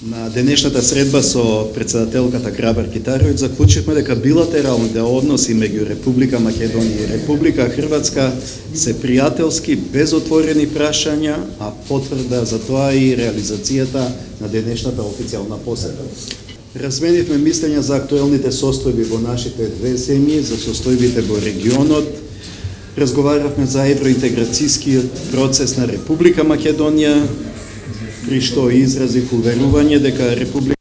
На денешната средба со председателката Грабар-Китаровиќ заклучивме дека билатералните односи меѓу Република Македонија и Република Хрватска се пријателски, без отворени прашања, а потврда за тоа и реализацијата на денешната официјална посета. Разменивме мислења за актуелните состојби во нашите две земји, за состојбите во регионот, разговаравме за евроинтеграцијскиот процес на Република Македонија, при што изразив уверување дека Република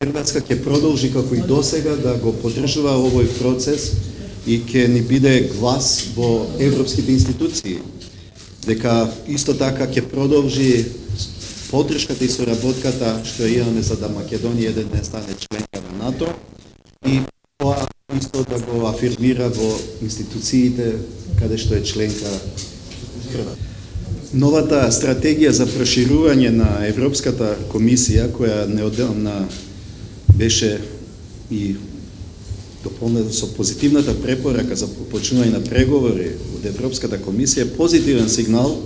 Хрватска ќе продолжи како и досега да го поддржува овој процес и ќе ни биде глас во европските институции, дека исто така ќе продолжи поддршката и соработката што имаме за да Македонија еден ден стане членка на НАТО и тоа исто да го афирмира во институциите каде што е членка Хрватска. Новата стратегија за проширување на Европската комисија, која неодамна беше и дополнета со позитивната препорака за почнување на преговори од Европската комисија, е позитивен сигнал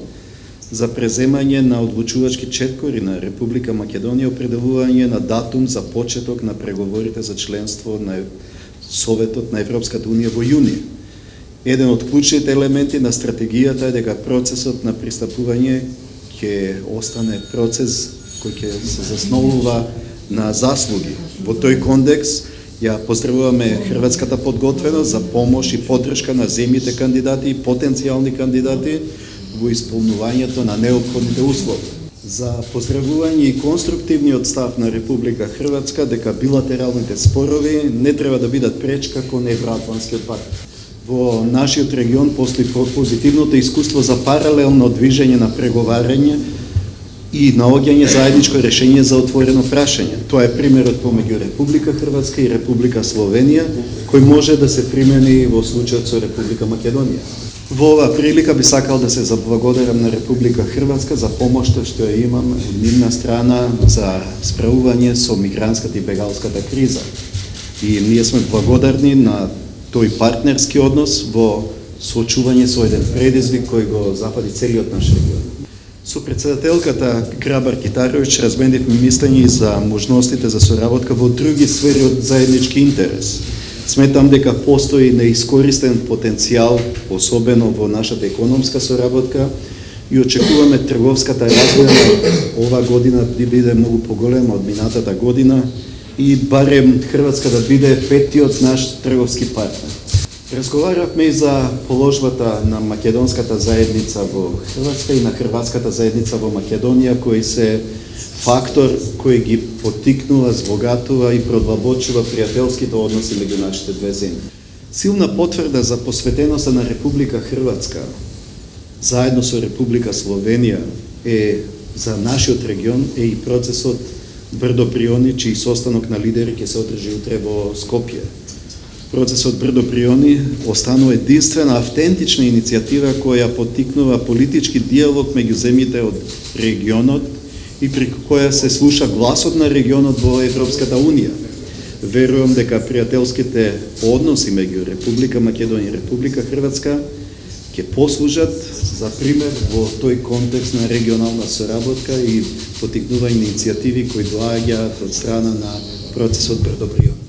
за преземање на одлучувачки четкори на Република Македонија, определување на датум за почеток на преговорите за членство на Советот на Европската унија во јуни. Еден од клучните елементи на стратегијата е дека процесот на пристапување ќе остане процес кој ќе се засновува на заслуги. Во тој контекст ја поздравуваме хрватската подготвеност за помош и поддршка на земјите кандидати и потенцијални кандидати во исполнувањето на неопходните услови. За поздравување и конструктивниот став на Република Хрватска дека билатералните спорови не треба да бидат пречка кон евроатлантскиот пакт. Во нашиот регион постои позитивното искуство за паралелно движење на преговарање и наоѓање заедничко решение за отворено прашање. Тоа е примерот помеѓу Република Хрватска и Република Словенија, кој може да се примени во случајот со Република Македонија. Во оваа прилика би сакал да се заблагодарам на Република Хрватска за помошта што ја имам од нивна страна за справување со мигрантската и бегалската криза. И ние сме благодарни на тој партнерски однос во соочување со еден предизвик кој го запади целиот наш регион. Со председателката Грабар-Китаровиќ разменивме мислење и за можностите за соработка во други сфери од заеднички интерес. Сметам дека постои неискористен потенцијал, особено во нашата економска соработка, и очекуваме трговската развоја ова година да биде многу поголема од минатата година и барем Хрватска да биде петтиот наш трговски партнер. Разговаравме и за положбата на македонската заедница во Хрватска и на хрватската заедница во Македонија, кои се фактор кој ги поттикнува, збогатува и продлабочува пријателските односи меѓу нашите две земји. Силна потврда за посветеноста на Република Хрватска заедно со Република Словенија е за нашиот регион е и процесот Брдо Бриони, чиј состанок на лидери ќе се одржи утре во Скопје. Процесот Брдо Бриони останува единствена автентична иницијатива која поттикнува политички диалог меѓу земјите од регионот и преку која се слуша гласот на регионот во Европската унија. Верувам дека пријателските односи меѓу Република Македонија и Република Хрватска ќе послужат за пример во тој контекст на регионална соработка и поттикнување иницијативи кои доаѓаат од страна на процесот Брдо Бриони.